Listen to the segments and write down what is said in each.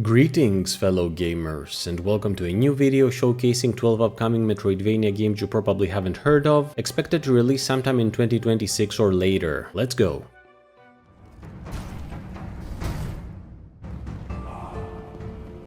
Greetings fellow gamers, and welcome to a new video showcasing 12 upcoming Metroidvania games you probably haven't heard of, expected to release sometime in 2026 or later. Let's go!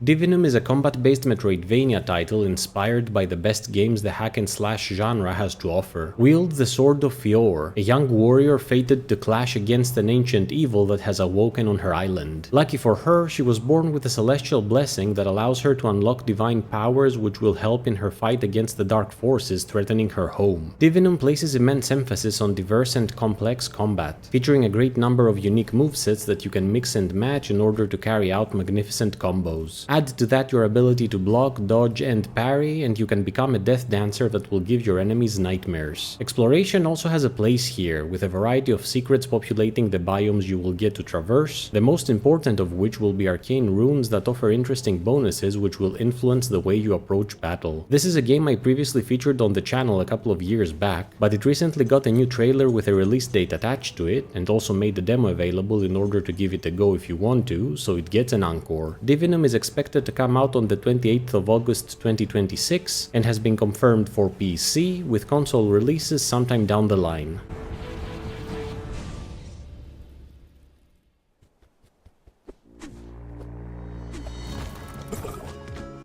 Divinum is a combat-based Metroidvania title inspired by the best games the hack-and-slash genre has to offer. Wield the Sword of Fior, a young warrior fated to clash against an ancient evil that has awoken on her island. Lucky for her, she was born with a celestial blessing that allows her to unlock divine powers which will help in her fight against the dark forces threatening her home. Divinum places immense emphasis on diverse and complex combat, featuring a great number of unique movesets that you can mix and match in order to carry out magnificent combos. Add to that your ability to block, dodge, and parry, and you can become a death dancer that will give your enemies nightmares. Exploration also has a place here, with a variety of secrets populating the biomes you will get to traverse, the most important of which will be arcane runes that offer interesting bonuses which will influence the way you approach battle. This is a game I previously featured on the channel a couple of years back, but it recently got a new trailer with a release date attached to it, and also made the demo available in order to give it a go if you want to, so it gets an encore. Divinum is expected to come out on the 28th of August 2026 and has been confirmed for PC, with console releases sometime down the line.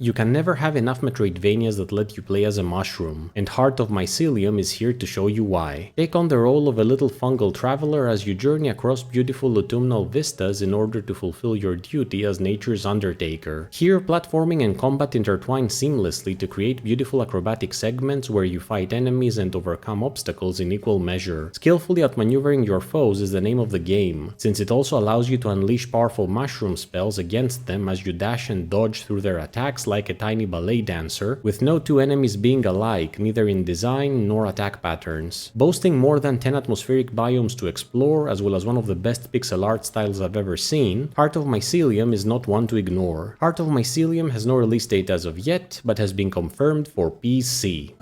You can never have enough Metroidvanias that let you play as a mushroom, and Heart of Mycelium is here to show you why. Take on the role of a little fungal traveler as you journey across beautiful autumnal vistas in order to fulfill your duty as nature's undertaker. Here, platforming and combat intertwine seamlessly to create beautiful acrobatic segments where you fight enemies and overcome obstacles in equal measure. Skillfully outmaneuvering your foes is the name of the game, since it also allows you to unleash powerful mushroom spells against them as you dash and dodge through their attacks like a tiny ballet dancer, with no two enemies being alike, neither in design nor attack patterns. Boasting more than 10 atmospheric biomes to explore, as well as one of the best pixel art styles I've ever seen, Heart of Mycelium is not one to ignore. Heart of Mycelium has no release date as of yet, but has been confirmed for PC.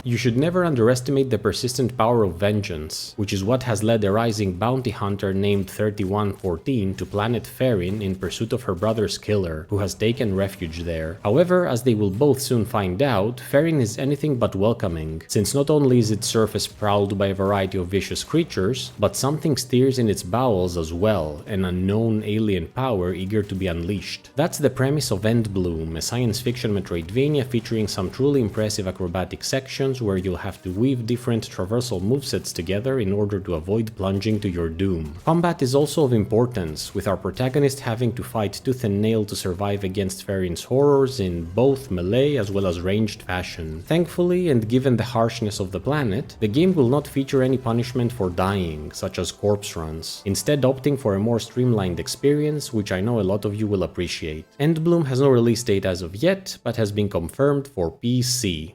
You should never underestimate the persistent power of vengeance, which is what has led a rising bounty hunter named 3114 to planet Farin in pursuit of her brother's killer, who has taken refuge there. However, as they will both soon find out, Farin is anything but welcoming, since not only is its surface prowled by a variety of vicious creatures, but something steers in its bowels as well, an unknown alien power eager to be unleashed. That's the premise of Endbloom, a science fiction Metroidvania featuring some truly impressive acrobatic sections where you'll have to weave different traversal movesets together in order to avoid plunging to your doom. Combat is also of importance, with our protagonist having to fight tooth and nail to survive against Farin's horrors in both melee as well as ranged fashion. Thankfully, and given the harshness of the planet, the game will not feature any punishment for dying, such as corpse runs, instead opting for a more streamlined experience, which I know a lot of you will appreciate. Endbloom has no release date as of yet, but has been confirmed for PC.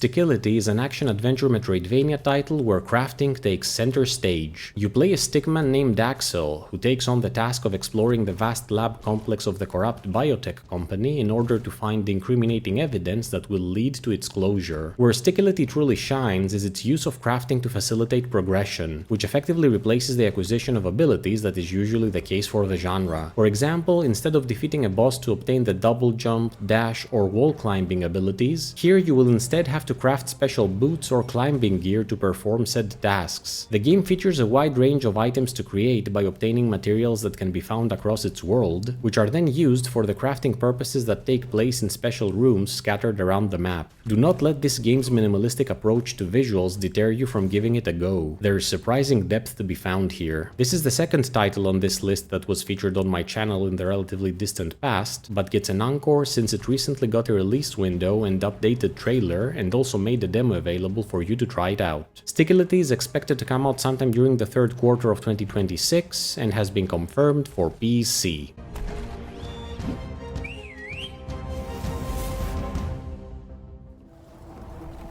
Stickility is an action-adventure Metroidvania title where crafting takes center stage. You play a stickman named Axel, who takes on the task of exploring the vast lab complex of the corrupt biotech company in order to find incriminating evidence that will lead to its closure. Where Stickility truly shines is its use of crafting to facilitate progression, which effectively replaces the acquisition of abilities that is usually the case for the genre. For example, instead of defeating a boss to obtain the double jump, dash, or wall climbing abilities, here you will instead have to craft special boots or climbing gear to perform said tasks. The game features a wide range of items to create by obtaining materials that can be found across its world, which are then used for the crafting purposes that take place in special rooms scattered around the map. Do not let this game's minimalistic approach to visuals deter you from giving it a go. There is surprising depth to be found here. This is the second title on this list that was featured on my channel in the relatively distant past, but gets an encore since it recently got a release window and updated trailer, and also made a demo available for you to try it out. Stickility is expected to come out sometime during the third quarter of 2026 and has been confirmed for PC.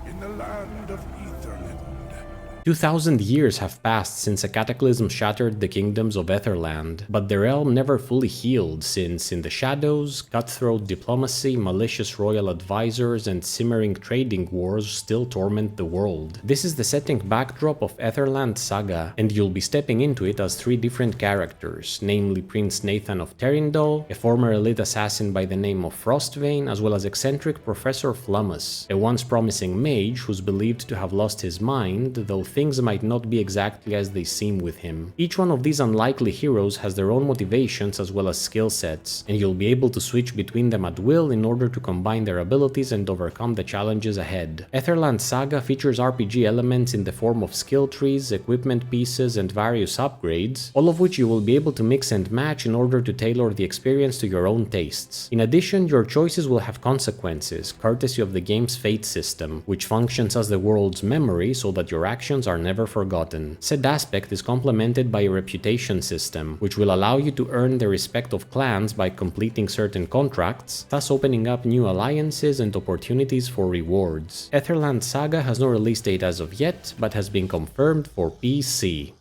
In the land of Etherland, 2,000 years have passed since a cataclysm shattered the kingdoms of Etherland, but the realm never fully healed since, in the shadows, cutthroat diplomacy, malicious royal advisors, and simmering trading wars still torment the world. This is the setting backdrop of Etherland Saga, and you'll be stepping into it as 3 different characters, namely Prince Nathan of Terindol, a former elite assassin by the name of Frostvein, as well as eccentric Professor Flummus, a once promising mage who's believed to have lost his mind, though things might not be exactly as they seem with him. Each one of these unlikely heroes has their own motivations as well as skill sets, and you'll be able to switch between them at will in order to combine their abilities and overcome the challenges ahead. Etherland Saga features RPG elements in the form of skill trees, equipment pieces, and various upgrades, all of which you will be able to mix and match in order to tailor the experience to your own tastes. In addition, your choices will have consequences, courtesy of the game's fate system, which functions as the world's memory so that your actions are never forgotten. Said aspect is complemented by a reputation system, which will allow you to earn the respect of clans by completing certain contracts, thus opening up new alliances and opportunities for rewards. Etherland Saga has no release date as of yet, but has been confirmed for PC.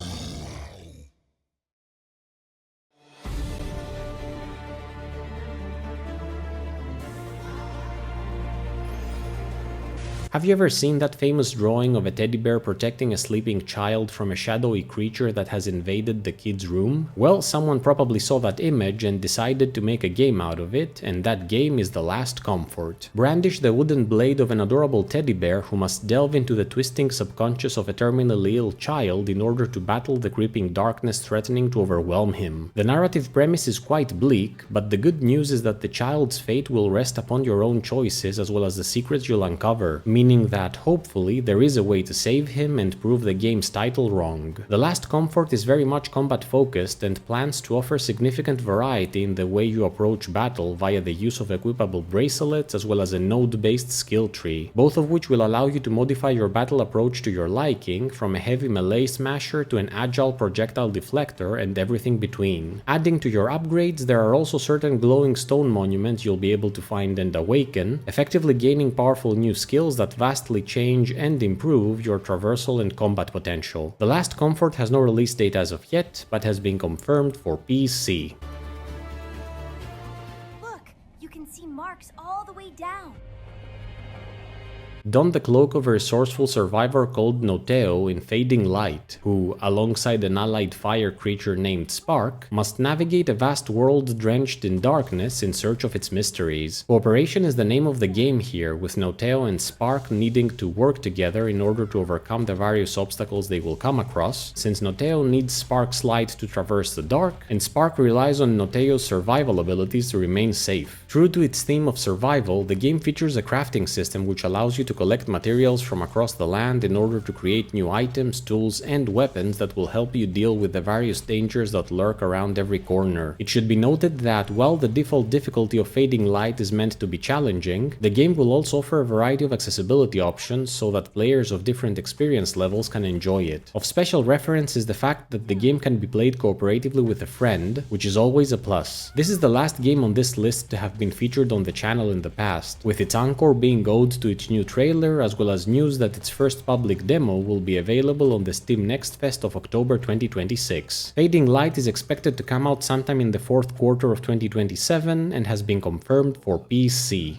Have you ever seen that famous drawing of a teddy bear protecting a sleeping child from a shadowy creature that has invaded the kid's room? Well, someone probably saw that image and decided to make a game out of it, and that game is The Last Comfort. Brandish the wooden blade of an adorable teddy bear who must delve into the twisting subconscious of a terminally ill child in order to battle the creeping darkness threatening to overwhelm him. The narrative premise is quite bleak, but the good news is that the child's fate will rest upon your own choices as well as the secrets you'll uncover, meaning that, hopefully, there is a way to save him and prove the game's title wrong. The Last Comfort is very much combat focused and plans to offer significant variety in the way you approach battle via the use of equipable bracelets as well as a node-based skill tree, both of which will allow you to modify your battle approach to your liking, from a heavy melee smasher to an agile projectile deflector and everything between. Adding to your upgrades, there are also certain glowing stone monuments you'll be able to find and awaken, effectively gaining powerful new skills that vastly change and improve your traversal and combat potential. The Last Comfort has no release date as of yet, but has been confirmed for PC. Look, you can see marks all the way down. Don the cloak of a resourceful survivor called Noteo in Fading Light, who, alongside an allied fire creature named Spark, must navigate a vast world drenched in darkness in search of its mysteries. Cooperation is the name of the game here, with Noteo and Spark needing to work together in order to overcome the various obstacles they will come across, since Noteo needs Spark's light to traverse the dark, and Spark relies on Noteo's survival abilities to remain safe. True to its theme of survival, the game features a crafting system which allows you to collect materials from across the land in order to create new items, tools, and weapons that will help you deal with the various dangers that lurk around every corner. It should be noted that while the default difficulty of Fading Light is meant to be challenging, the game will also offer a variety of accessibility options so that players of different experience levels can enjoy it. Of special reference is the fact that the game can be played cooperatively with a friend, which is always a plus. This is the last game on this list to have been featured on the channel in the past, with its encore being owed to its new trailer as well as news that its first public demo will be available on the Steam Next Fest of October 2026. Fading Light is expected to come out sometime in the fourth quarter of 2027 and has been confirmed for PC.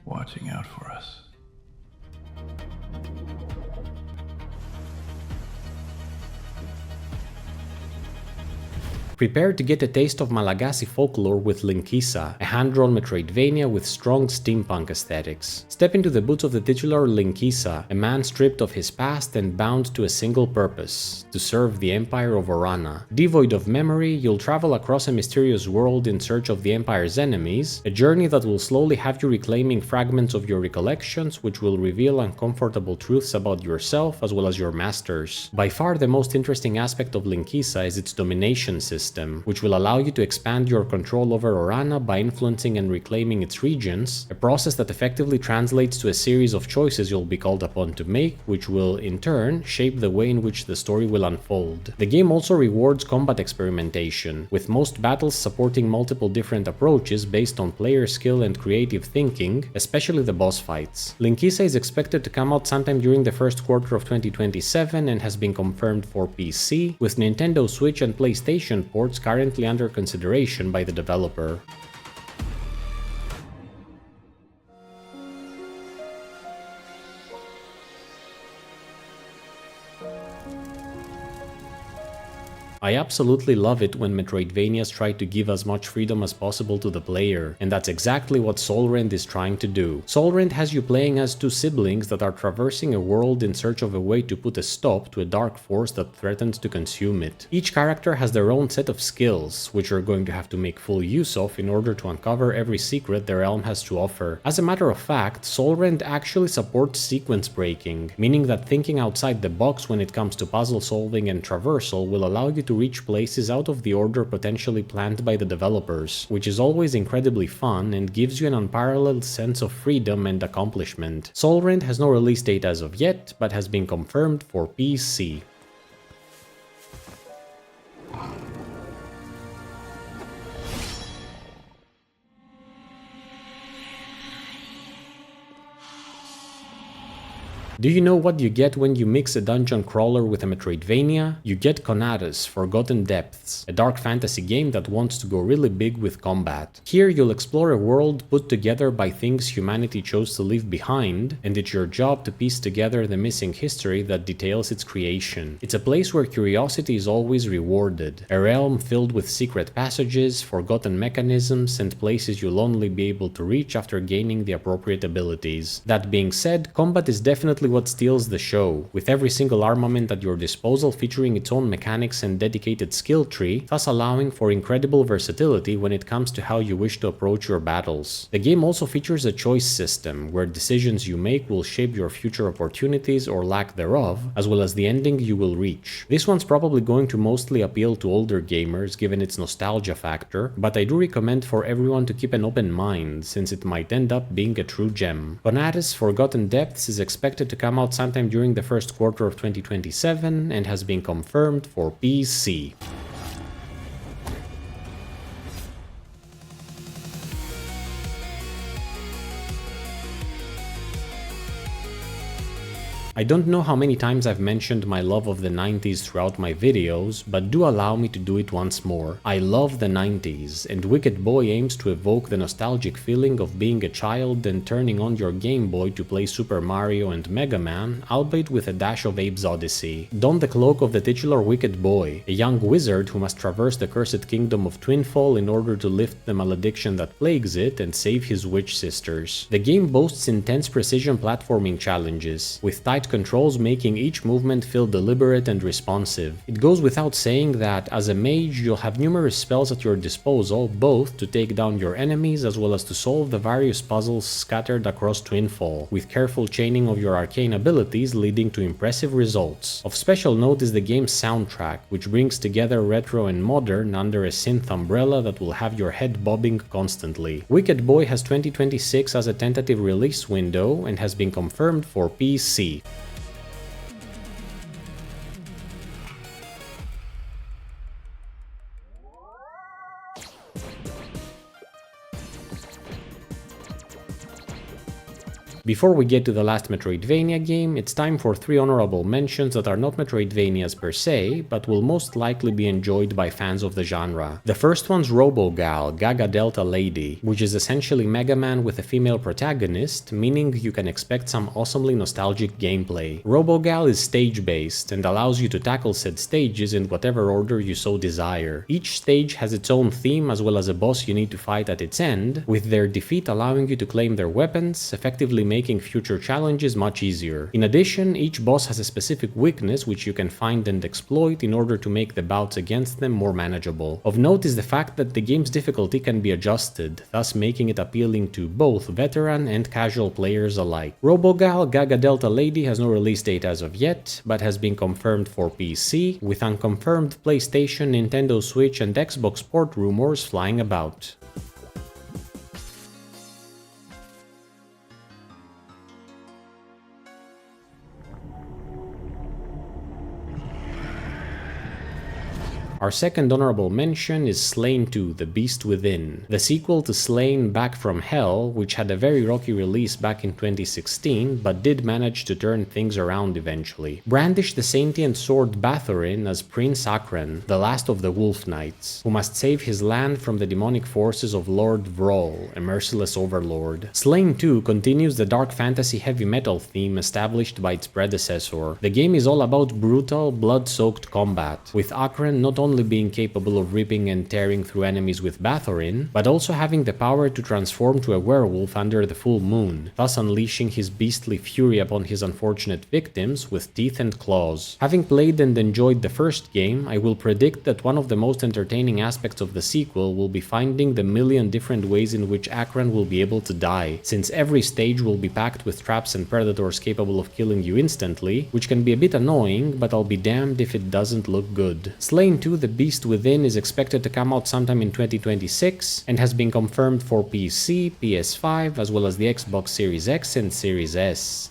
Watching out for us. Prepare to get a taste of Malagasy folklore with Linkisa, a hand-drawn Metroidvania with strong steampunk aesthetics. Step into the boots of the titular Linkisa, a man stripped of his past and bound to a single purpose: to serve the Empire of Orana. Devoid of memory, you'll travel across a mysterious world in search of the Empire's enemies, a journey that will slowly have you reclaiming fragments of your recollections, which will reveal uncomfortable truths about yourself as well as your masters. By far the most interesting aspect of Linkisa is its domination system, system, which will allow you to expand your control over Orana by influencing and reclaiming its regions, a process that effectively translates to a series of choices you'll be called upon to make, which will, in turn, shape the way in which the story will unfold. The game also rewards combat experimentation, with most battles supporting multiple different approaches based on player skill and creative thinking, especially the boss fights. Linkisa is expected to come out sometime during the first quarter of 2027 and has been confirmed for PC, with Nintendo Switch and PlayStation ports currently under consideration by the developer. I absolutely love it when Metroidvanias try to give as much freedom as possible to the player, and that's exactly what Solrend is trying to do. Solrend has you playing as two siblings that are traversing a world in search of a way to put a stop to a dark force that threatens to consume it. Each character has their own set of skills, which you're going to have to make full use of in order to uncover every secret the realm has to offer. As a matter of fact, Solrend actually supports sequence breaking, meaning that thinking outside the box when it comes to puzzle solving and traversal will allow you to reach places out of the order potentially planned by the developers, which is always incredibly fun and gives you an unparalleled sense of freedom and accomplishment. Solrend has no release date as of yet, but has been confirmed for PC. Do you know what you get when you mix a dungeon crawler with a Metroidvania? You get Conatus, Forgotten Depths, a dark fantasy game that wants to go really big with combat. Here you'll explore a world put together by things humanity chose to leave behind, and it's your job to piece together the missing history that details its creation. It's a place where curiosity is always rewarded, a realm filled with secret passages, forgotten mechanisms, and places you'll only be able to reach after gaining the appropriate abilities. That being said, combat is definitely what steals the show, with every single armament at your disposal featuring its own mechanics and dedicated skill tree, thus allowing for incredible versatility when it comes to how you wish to approach your battles. The game also features a choice system, where decisions you make will shape your future opportunities or lack thereof, as well as the ending you will reach. This one's probably going to mostly appeal to older gamers given its nostalgia factor, but I do recommend for everyone to keep an open mind, since it might end up being a true gem. Conatus Forgotten Depths is expected to come out sometime during the first quarter of 2027 and has been confirmed for PC. I don't know how many times I've mentioned my love of the 90s throughout my videos, but do allow me to do it once more. I love the 90s, and Wicked Boy aims to evoke the nostalgic feeling of being a child and turning on your Game Boy to play Super Mario and Mega Man, albeit with a dash of Abe's Odyssey. Don the cloak of the titular Wicked Boy, a young wizard who must traverse the cursed kingdom of Twinfall in order to lift the malediction that plagues it and save his witch sisters. The game boasts intense precision platforming challenges, with tight controls making each movement feel deliberate and responsive. It goes without saying that, as a mage, you'll have numerous spells at your disposal, both to take down your enemies as well as to solve the various puzzles scattered across Twinfall, with careful chaining of your arcane abilities leading to impressive results. Of special note is the game's soundtrack, which brings together retro and modern under a synth umbrella that will have your head bobbing constantly. Wicked Boy has 2026 as a tentative release window and has been confirmed for PC. Before we get to the last Metroidvania game, it's time for 3 honorable mentions that are not Metroidvanias per se, but will most likely be enjoyed by fans of the genre. The first one's RoboGAL, Gaga Delta Lady, which is essentially Mega Man with a female protagonist, meaning you can expect some awesomely nostalgic gameplay. RoboGAL is stage-based and allows you to tackle said stages in whatever order you so desire. Each stage has its own theme as well as a boss you need to fight at its end, with their defeat allowing you to claim their weapons, effectively making future challenges much easier. In addition, each boss has a specific weakness which you can find and exploit in order to make the bouts against them more manageable. Of note is the fact that the game's difficulty can be adjusted, thus making it appealing to both veteran and casual players alike. RoboGAL Gaga Delta Lady has no release date as of yet, but has been confirmed for PC, with unconfirmed PlayStation, Nintendo Switch and Xbox port rumors flying about. Our second honorable mention is Slain 2: The Beast Within, the sequel to Slain Back from Hell, which had a very rocky release back in 2016, but did manage to turn things around eventually. Brandish the sentient sword Bathorin as Prince Akran, the last of the Wolf Knights, who must save his land from the demonic forces of Lord Vrol, a merciless overlord. Slain 2 continues the dark fantasy heavy metal theme established by its predecessor. The game is all about brutal, blood-soaked combat, with Akran not only being capable of ripping and tearing through enemies with Bathorin, but also having the power to transform to a werewolf under the full moon, thus unleashing his beastly fury upon his unfortunate victims with teeth and claws. Having played and enjoyed the first game, I will predict that one of the most entertaining aspects of the sequel will be finding the million different ways in which Akran will be able to die, since every stage will be packed with traps and predators capable of killing you instantly, which can be a bit annoying, but I'll be damned if it doesn't look good. Slain 2: The Beast Within is expected to come out sometime in 2026 and has been confirmed for PC, PS5, as well as the Xbox Series X and Series S.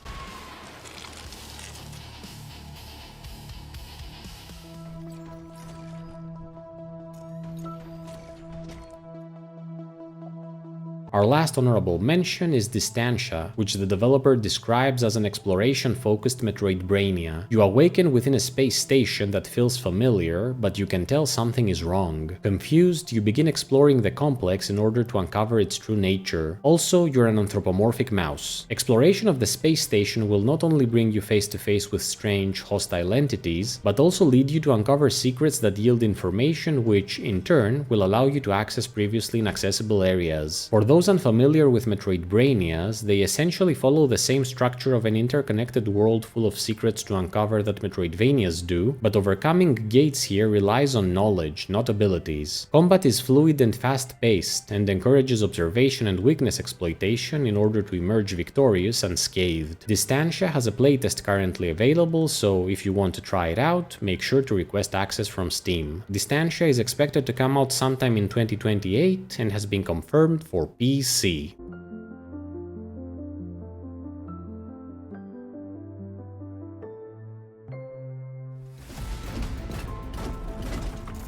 Our last honorable mention is Distantia, which the developer describes as an exploration-focused Metroidvania. You awaken within a space station that feels familiar, but you can tell something is wrong. Confused, you begin exploring the complex in order to uncover its true nature. Also, you're an anthropomorphic mouse. Exploration of the space station will not only bring you face to face with strange, hostile entities, but also lead you to uncover secrets that yield information which, in turn, will allow you to access previously inaccessible areas. For those unfamiliar with Metroidvanias, they essentially follow the same structure of an interconnected world full of secrets to uncover that Metroidvanias do, but overcoming gates here relies on knowledge, not abilities. Combat is fluid and fast-paced, and encourages observation and weakness exploitation in order to emerge victorious unscathed. Distantia has a playtest currently available, so if you want to try it out, make sure to request access from Steam. Distantia is expected to come out sometime in 2028 and has been confirmed for PC.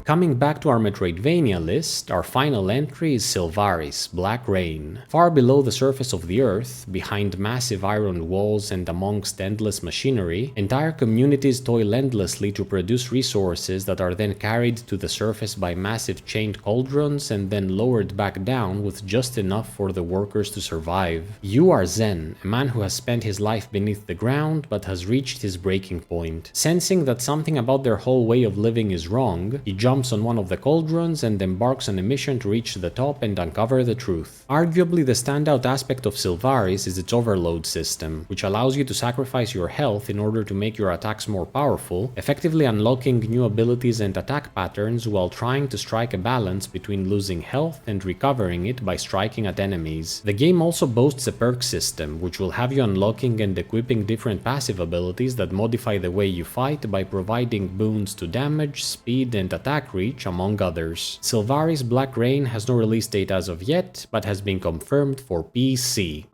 Coming back to our Metroidvania list, our final entry is Sylvaris, Black Rain. Far below the surface of the earth, behind massive iron walls and amongst endless machinery, entire communities toil endlessly to produce resources that are then carried to the surface by massive chained cauldrons and then lowered back down with just enough for the workers to survive. You are Zen, a man who has spent his life beneath the ground but has reached his breaking point. Sensing that something about their whole way of living is wrong, he jumps on one of the cauldrons and embarks on a mission to reach the top and uncover the truth. Arguably the standout aspect of Sylvaris is its overload system, which allows you to sacrifice your health in order to make your attacks more powerful, effectively unlocking new abilities and attack patterns while trying to strike a balance between losing health and recovering it by striking at enemies. The game also boasts a perk system, which will have you unlocking and equipping different passive abilities that modify the way you fight by providing boons to damage, speed, and attack reach, among others. Sylvaris Black Rain has no release date as of yet, but has been confirmed for PC.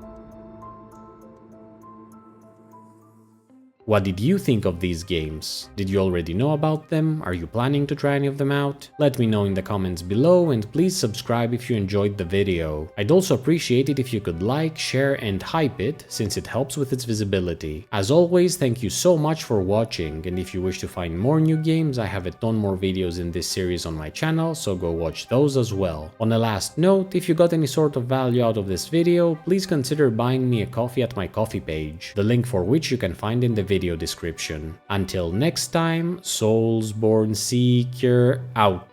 What did you think of these games? Did you already know about them? Are you planning to try any of them out? Let me know in the comments below, and please subscribe if you enjoyed the video. I'd also appreciate it if you could like, share and hype it, since it helps with its visibility. As always, thank you so much for watching, and if you wish to find more new games, I have a ton more videos in this series on my channel, so go watch those as well. On a last note, if you got any sort of value out of this video, please consider buying me a coffee at my coffee page, the link for which you can find in the video description. Until next time, Soulsborne Seeker out.